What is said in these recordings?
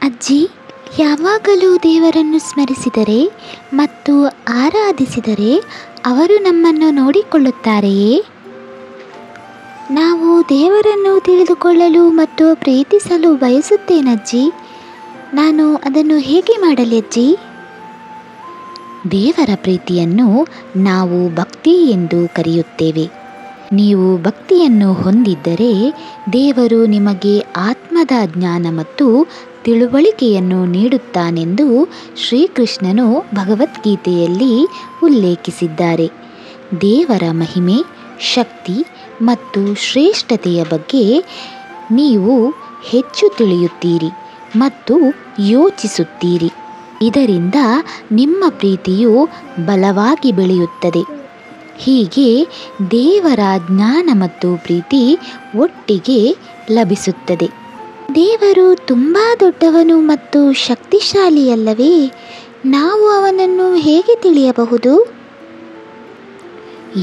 ಅಜ್ಜಿ, ಯಾವಾಗಲೂ ದೇವರನ್ನು ಸ್ಮರಿಸಿದರೆ ಮತ್ತು ಆರಾಧಿಸಿದರೆ ಅವರು ನಮ್ಮನ್ನು ನೋಡಿಕೊಳ್ಳುತ್ತಾರೆಯೇ? ನಾವು ದೇವರನ್ನು ತಿಳಿದುಕೊಳ್ಳಲು ಮತ್ತು ಪ್ರೀತಿಸಲು ಬಯಸುತ್ತೇನಜ್ಜಿ. ನಾನು ಅದನ್ನು ಹೇಗೆ ಮಾಡಲಿ ಅಜ್ಜಿ? ದೇವರ ಪ್ರೀತಿಯನ್ನು ನಾವು ಭಕ್ತಿ ಎಂದು ಕರೆಯುತ್ತೇವೆ. ನೀವು ಭಕ್ತಿಯನ್ನು ಹೊಂದಿದ್ದರೆ ದೇವರು ನಿಮಗೆ ಆತ್ಮದ ಜ್ಞಾನ ಮತ್ತು ತಿಳುವಳಿಕೆಯನ್ನು ನೀಡುತ್ತಾನೆಂದು ಶ್ರೀಕೃಷ್ಣನು ಭಗವದ್ಗೀತೆಯಲ್ಲಿ ಉಲ್ಲೇಖಿಸಿದ್ದಾರೆ. ದೇವರ ಮಹಿಮೆ, ಶಕ್ತಿ ಮತ್ತು ಶ್ರೇಷ್ಠತೆಯ ಬಗ್ಗೆ ನೀವು ಹೆಚ್ಚು ತಿಳಿಯುತ್ತೀರಿ ಮತ್ತು ಯೋಚಿಸುತ್ತೀರಿ. ಇದರಿಂದ ನಿಮ್ಮ ಪ್ರೀತಿಯು ಬಲವಾಗಿ ಬೆಳೆಯುತ್ತದೆ. ಹೀಗೆ ದೇವರ ಜ್ಞಾನ ಮತ್ತು ಪ್ರೀತಿ ಒಟ್ಟಿಗೆ ಲಭಿಸುತ್ತದೆ. ದೇವರು ತುಂಬ ದೊಡ್ಡವನು ಮತ್ತು ಶಕ್ತಿಶಾಲಿಯಲ್ಲವೇ? ನಾವು ಅವನನ್ನು ಹೇಗೆ ತಿಳಿಯಬಹುದು?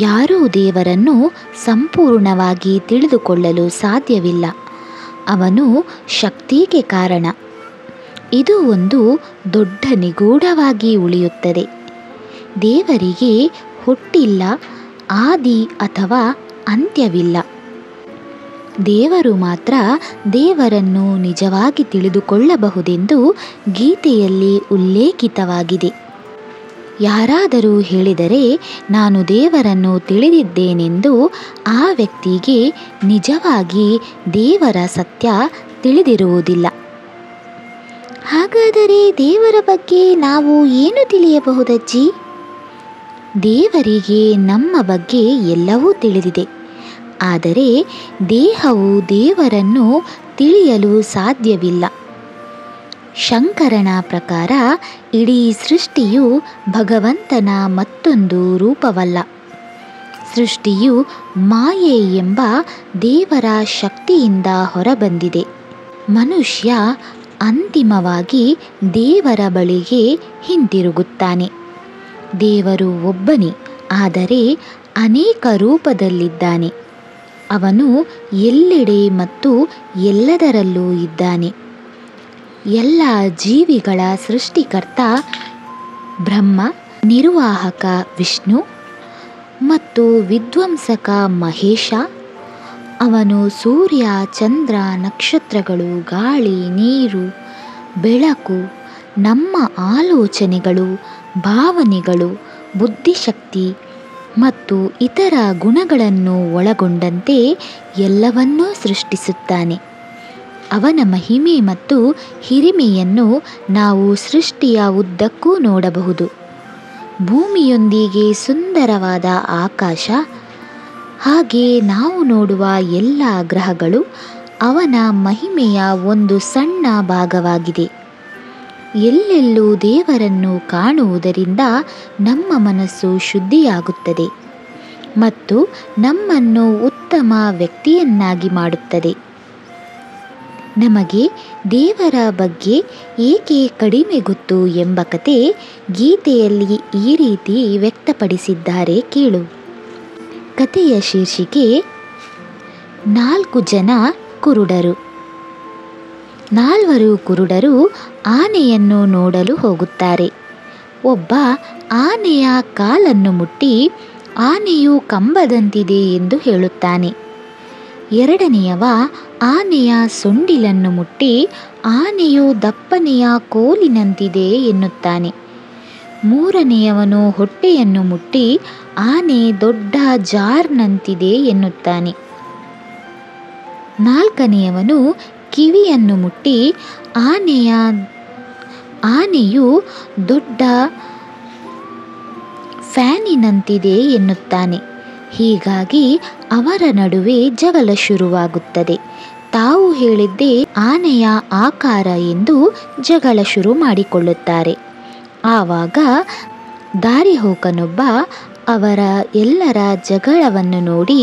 ಯಾರೂ ದೇವರನ್ನು ಸಂಪೂರ್ಣವಾಗಿ ತಿಳಿದುಕೊಳ್ಳಲು ಸಾಧ್ಯವಿಲ್ಲ. ಅವನು ಶಕ್ತಿಗೆ ಕಾರಣ. ಇದು ಒಂದು ದೊಡ್ಡ ನಿಗೂಢವಾಗಿ ಉಳಿಯುತ್ತದೆ. ದೇವರಿಗೆ ಹುಟ್ಟಿಲ್ಲ, ಆದಿ ಅಥವಾ ಅಂತ್ಯವಿಲ್ಲ. ದೇವರು ಮಾತ್ರ ದೇವರನ್ನು ನಿಜವಾಗಿ ತಿಳಿದುಕೊಳ್ಳಬಹುದೆಂದು ಗೀತೆಯಲ್ಲಿ ಉಲ್ಲೇಖಿತವಾಗಿದೆ. ಯಾರಾದರೂ ಹೇಳಿದರೆ ನಾನು ದೇವರನ್ನು ತಿಳಿದಿದ್ದೇನೆಂದು ಆ ವ್ಯಕ್ತಿಗೆ ನಿಜವಾಗಿ ದೇವರ ಸತ್ಯ ತಿಳಿದಿರುವುದಿಲ್ಲ. ಹಾಗಾದರೆ ದೇವರ ಬಗ್ಗೆ ನಾವು ಏನು ತಿಳಿಯಬಹುದಜ್ಜಿ? ದೇವರಿಗೆ ನಮ್ಮ ಬಗ್ಗೆ ಎಲ್ಲವೂ ತಿಳಿದಿದೆ. ಆದರೆ ದೇಹವು ದೇವರನ್ನು ತಿಳಿಯಲು ಸಾಧ್ಯವಿಲ್ಲ. ಶಂಕರನ ಪ್ರಕಾರ ಇಡೀ ಸೃಷ್ಟಿಯು ಭಗವಂತನ ಮತ್ತೊಂದು ರೂಪವಲ್ಲ. ಸೃಷ್ಟಿಯು ಮಾಯೆ ಎಂಬ ದೇವರ ಶಕ್ತಿಯಿಂದ ಹೊರಬಂದಿದೆ. ಮನುಷ್ಯ ಅಂತಿಮವಾಗಿ ದೇವರ ಬಳಿಗೆ ಹಿಂತಿರುಗುತ್ತಾನೆ. ದೇವರು ಒಬ್ಬನೇ, ಆದರೆ ಅನೇಕ ರೂಪದಲ್ಲಿದ್ದಾನೆ. ಅವನು ಎಲ್ಲೆಡೆ ಮತ್ತು ಎಲ್ಲದರಲ್ಲೂ ಇದ್ದಾನೆ. ಎಲ್ಲ ಜೀವಿಗಳ ಸೃಷ್ಟಿಕರ್ತ ಬ್ರಹ್ಮ, ನಿರ್ವಾಹಕ ವಿಷ್ಣು ಮತ್ತು ವಿಧ್ವಂಸಕ ಮಹೇಶ. ಅವನು ಸೂರ್ಯ, ಚಂದ್ರ, ನಕ್ಷತ್ರಗಳು, ಗಾಳಿ, ನೀರು, ಬೆಳಕು, ನಮ್ಮ ಆಲೋಚನೆಗಳು, ಭಾವನೆಗಳು, ಬುದ್ಧಿಶಕ್ತಿ ಮತ್ತು ಇತರ ಗುಣಗಳನ್ನು ಒಳಗೊಂಡಂತೆ ಎಲ್ಲವನ್ನೂ ಸೃಷ್ಟಿಸುತ್ತಾನೆ. ಅವನ ಮಹಿಮೆ ಮತ್ತು ಹಿರಿಮೆಯನ್ನು ನಾವು ಸೃಷ್ಟಿಯ ಉದ್ದಕ್ಕೂ ನೋಡಬಹುದು. ಭೂಮಿಯೊಂದಿಗೆ ಸುಂದರವಾದ ಆಕಾಶ, ಹಾಗೆ ನಾವು ನೋಡುವ ಎಲ್ಲ ಗ್ರಹಗಳು ಅವನ ಮಹಿಮೆಯ ಒಂದು ಸಣ್ಣ ಭಾಗವಾಗಿದೆ. ಎಲ್ಲೆಲ್ಲೂ ದೇವರನ್ನು ಕಾಣುವುದರಿಂದ ನಮ್ಮ ಮನಸ್ಸು ಶುದ್ಧಿಯಾಗುತ್ತದೆ ಮತ್ತು ನಮ್ಮನ್ನು ಉತ್ತಮ ವ್ಯಕ್ತಿಯನ್ನಾಗಿ ಮಾಡುತ್ತದೆ. ನಮಗೆ ದೇವರ ಬಗ್ಗೆ ಏಕೆ ಕಡಿಮೆ ಗೊತ್ತು ಎಂಬ ಕತೆ ಗೀತೆಯಲ್ಲಿ ಈ ರೀತಿ ವ್ಯಕ್ತಪಡಿಸಿದ್ದಾರೆ, ಕೇಳು. ಕಥೆಯ ಶೀರ್ಷಿಕೆ 4 ಜನ ಕುರುಡರು. 4 ಕುರುಡರು ಆನೆಯನ್ನು ನೋಡಲು ಹೋಗುತ್ತಾರೆ. ಒಬ್ಬ ಆನೆಯ ಕಾಲನ್ನು ಮುಟ್ಟಿ ಆನೆಯು ಕಂಬದಂತಿದೆ ಎಂದು ಹೇಳುತ್ತಾನೆ. ಎರಡನೆಯವ ಆನೆಯ ಸೊಂಡಿಲನ್ನು ಮುಟ್ಟಿ ಆನೆಯು ದಪ್ಪನೆಯ ಕೋಲಿನಂತಿದೆ ಎನ್ನುತ್ತಾನೆ. ಮೂರನೆಯವನು ಹೊಟ್ಟೆಯನ್ನು ಮುಟ್ಟಿ ಆನೆ ದೊಡ್ಡ ಜಾರ್ನಂತಿದೆ ಎನ್ನುತ್ತಾನೆ. ನಾಲ್ಕನೆಯವನು ಕಿವಿಯನ್ನು ಮುಟ್ಟಿ ಆನೆಯು ದೊಡ್ಡ ಫ್ಯಾನಿನಂತಿದೆ ಎನ್ನುತ್ತಾನೆ. ಹೀಗಾಗಿ ಅವರ ನಡುವೆ ಜಗಳ ಶುರುವಾಗುತ್ತದೆ. ತಾವು ಹೇಳಿದ್ದೇ ಆನೆಯ ಆಕಾರ ಎಂದು ಜಗಳ ಶುರು ಮಾಡಿಕೊಳ್ಳುತ್ತಾರೆ. ಆವಾಗ ದಾರಿಹೋಕನೊಬ್ಬ ಅವರ ಎಲ್ಲರ ಜಗಳವನ್ನು ನೋಡಿ,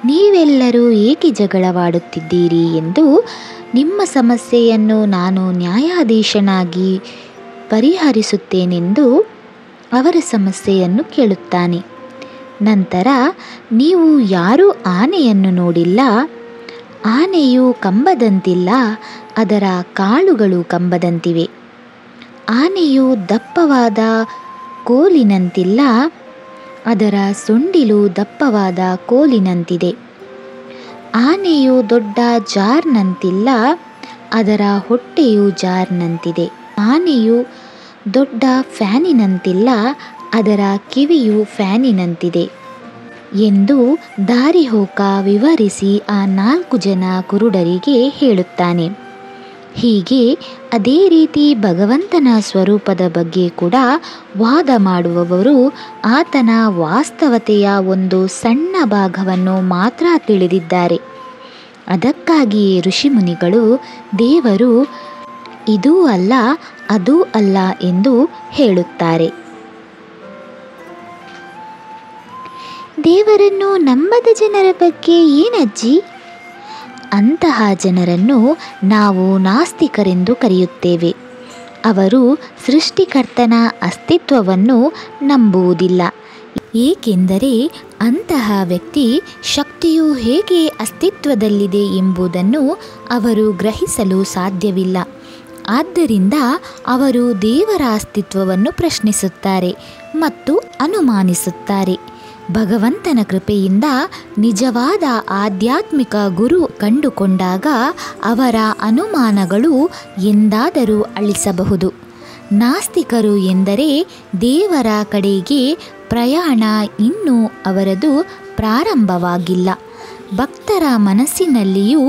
ನೀವೆಲ್ಲರೂ ಏಕೆ ಜಗಳವಾಡುತ್ತಿದ್ದೀರಿ ಎಂದು ನಿಮ್ಮ ಸಮಸ್ಯೆಯನ್ನು ನಾನು ನ್ಯಾಯಾಧೀಶನಾಗಿ ಪರಿಹರಿಸುತ್ತೇನೆಂದು ಅವರ ಸಮಸ್ಯೆಯನ್ನು ಕೇಳುತ್ತಾನೆ. ನಂತರ, ನೀವು ಯಾರೂ ಆನೆಯನ್ನು ನೋಡಿಲ್ಲ, ಆನೆಯು ಕಂಬದಂತಿಲ್ಲ, ಅದರ ಕಾಳುಗಳು ಕಂಬದಂತಿವೆ. ಆನೆಯು ದಪ್ಪವಾದ ಕೋಲಿನಂತಿಲ್ಲ, ಅದರ ಸೊಂಡಿಲು ದಪ್ಪವಾದ ಕೋಲಿನಂತಿದೆ. ಆನೆಯು ದೊಡ್ಡ ಜಾರ್ನಂತಿಲ್ಲ, ಅದರ ಹೊಟ್ಟೆಯು ಜಾರ್ನಂತಿದೆ. ಆನೆಯು ದೊಡ್ಡ ಫ್ಯಾನಿನಂತಿಲ್ಲ, ಅದರ ಕಿವಿಯು ಫ್ಯಾನಿನಂತಿದೆ ಎಂದು ದಾರಿಹೋಕ ವಿವರಿಸಿ ಆ 4 ಜನ ಕುರುಡರಿಗೆ ಹೇಳುತ್ತಾನೆ. ಹೀಗೆ ಅದೇ ರೀತಿ ಭಗವಂತನ ಸ್ವರೂಪದ ಬಗ್ಗೆ ಕೂಡ ವಾದ ಮಾಡುವವರು ಆತನ ವಾಸ್ತವತೆಯ ಒಂದು ಸಣ್ಣ ಭಾಗವನ್ನು ಮಾತ್ರ ತಿಳಿದಿದ್ದಾರೆ. ಅದಕ್ಕಾಗಿಯೇ ಋಷಿಮುನಿಗಳು ದೇವರು ಇದೂ ಅಲ್ಲ ಅದೂ ಅಲ್ಲ ಎಂದು ಹೇಳುತ್ತಾರೆ. ದೇವರನ್ನು ನಂಬದ ಜನರ ಬಗ್ಗೆ ಏನಜ್ಜಿ? ಅಂತಹ ಜನರನ್ನು ನಾವು ನಾಸ್ತಿಕರೆಂದು ಕರೆಯುತ್ತೇವೆ. ಅವರು ಸೃಷ್ಟಿಕರ್ತನ ಅಸ್ತಿತ್ವವನ್ನು ನಂಬುವುದಿಲ್ಲ. ಏಕೆಂದರೆ ಅಂತಹ ವ್ಯಕ್ತಿ ಶಕ್ತಿಯು ಹೇಗೆ ಅಸ್ತಿತ್ವದಲ್ಲಿದೆ ಎಂಬುದನ್ನು ಅವರು ಗ್ರಹಿಸಲು ಸಾಧ್ಯವಿಲ್ಲ. ಆದ್ದರಿಂದ ಅವರು ದೇವರ ಅಸ್ತಿತ್ವವನ್ನು ಪ್ರಶ್ನಿಸುತ್ತಾರೆ ಮತ್ತು ಅನುಮಾನಿಸುತ್ತಾರೆ. ಭಗವಂತನ ಕೃಪೆಯಿಂದ ನಿಜವಾದ ಆಧ್ಯಾತ್ಮಿಕ ಗುರು ಕಂಡುಕೊಂಡಾಗ ಅವರ ಅನುಮಾನಗಳು ಎಂದಾದರೂ ಅಳಿಸಬಹುದು. ನಾಸ್ತಿಕರು ಎಂದರೆ ದೇವರ ಕಡೆಗೆ ಪ್ರಯಾಣ ಇನ್ನೂ ಅವರದು ಪ್ರಾರಂಭವಾಗಿಲ್ಲ. ಭಕ್ತರ ಮನಸ್ಸಿನಲ್ಲಿಯೂ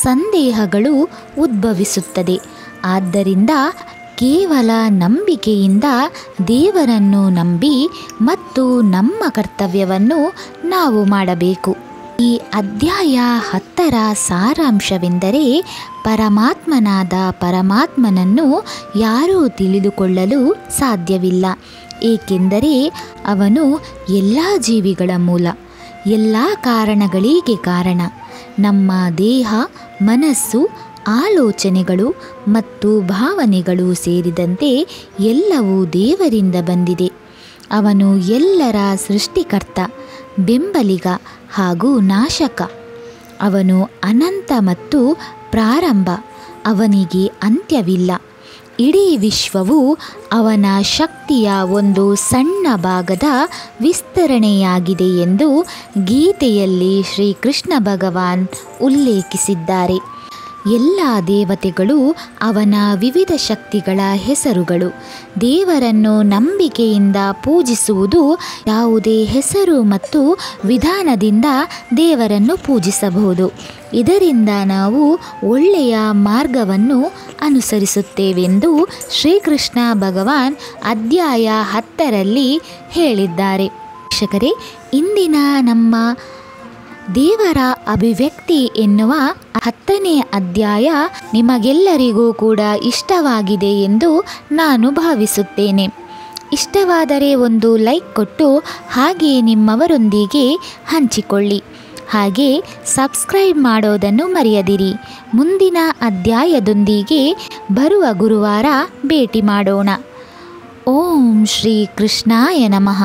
ಸಂದೇಹಗಳು ಉದ್ಭವಿಸುತ್ತದೆ. ಆದ್ದರಿಂದ ಕೇವಲ ನಂಬಿಕೆಯಿಂದ ದೇವರನ್ನು ನಂಬಿ ಮತ್ತು ನಮ್ಮ ಕರ್ತವ್ಯವನ್ನು ನಾವು ಮಾಡಬೇಕು. ಈ ಅಧ್ಯಾಯ 10ರ ಸಾರಾಂಶವೆಂದರೆ ಪರಮಾತ್ಮನಾದ ಪರಮಾತ್ಮನನ್ನು ಯಾರೂ ತಿಳಿದುಕೊಳ್ಳಲು ಸಾಧ್ಯವಿಲ್ಲ. ಏಕೆಂದರೆ ಅವನು ಎಲ್ಲ ಜೀವಿಗಳ ಮೂಲ, ಎಲ್ಲ ಕಾರಣಗಳಿಗೆ ಕಾರಣ. ನಮ್ಮ ದೇಹ, ಮನಸ್ಸು, ಆಲೋಚನೆಗಳು ಮತ್ತು ಭಾವನೆಗಳು ಸೇರಿದಂತೆ ಎಲ್ಲವೂ ದೇವರಿಂದ ಬಂದಿದೆ. ಅವನು ಎಲ್ಲರ ಸೃಷ್ಟಿಕರ್ತ, ಬೆಂಬಲಿಗ ಹಾಗೂ ನಾಶಕ. ಅವನು ಅನಂತ ಮತ್ತು ಪ್ರಾರಂಭ, ಅವನಿಗೆ ಅಂತ್ಯವಿಲ್ಲ. ಇಡೀ ವಿಶ್ವವು ಅವನ ಶಕ್ತಿಯ ಒಂದು ಸಣ್ಣ ಭಾಗದ ವಿಸ್ತರಣೆಯಾಗಿದೆ ಎಂದು ಗೀತೆಯಲ್ಲಿ ಶ್ರೀಕೃಷ್ಣ ಭಗವಾನ್ ಉಲ್ಲೇಖಿಸಿದ್ದಾರೆ. ಎಲ್ಲ ದೇವತೆಗಳು ಅವನ ವಿವಿಧ ಶಕ್ತಿಗಳ ಹೆಸರುಗಳು. ದೇವರನ್ನು ನಂಬಿಕೆಯಿಂದ ಪೂಜಿಸುವುದು ಯಾವುದೇ ಹೆಸರು ಮತ್ತು ವಿಧಾನದಿಂದ ದೇವರನ್ನು ಪೂಜಿಸಬಹುದು. ಇದರಿಂದ ನಾವು ಒಳ್ಳೆಯ ಮಾರ್ಗವನ್ನು ಅನುಸರಿಸುತ್ತೇವೆಂದು ಶ್ರೀಕೃಷ್ಣ ಭಗವಾನ್ ಅಧ್ಯಾಯ 10ರಲ್ಲಿ ಹೇಳಿದ್ದಾರೆ. ವೀಕ್ಷಕರೇ, ಇಂದಿನ ನಮ್ಮ ದೇವರ ಅಭಿವ್ಯಕ್ತಿ ಎನ್ನುವ 10ನೇ ಅಧ್ಯಾಯ ನಿಮಗೆಲ್ಲರಿಗೂ ಕೂಡ ಇಷ್ಟವಾಗಿದೆ ಎಂದು ನಾನು ಭಾವಿಸುತ್ತೇನೆ. ಇಷ್ಟವಾದರೆ ಒಂದು ಲೈಕ್ ಕೊಟ್ಟು ಹಾಗೆ ನಿಮ್ಮವರೊಂದಿಗೆ ಹಂಚಿಕೊಳ್ಳಿ. ಹಾಗೆ ಸಬ್ಸ್ಕ್ರೈಬ್ ಮಾಡೋದನ್ನು ಮರೆಯದಿರಿ. ಮುಂದಿನ ಅಧ್ಯಾಯದೊಂದಿಗೆ ಬರುವ ಗುರುವಾರ ಭೇಟಿ ಮಾಡೋಣ. ಓಂ ಶ್ರೀ ಕೃಷ್ಣಾಯ ನಮಃ.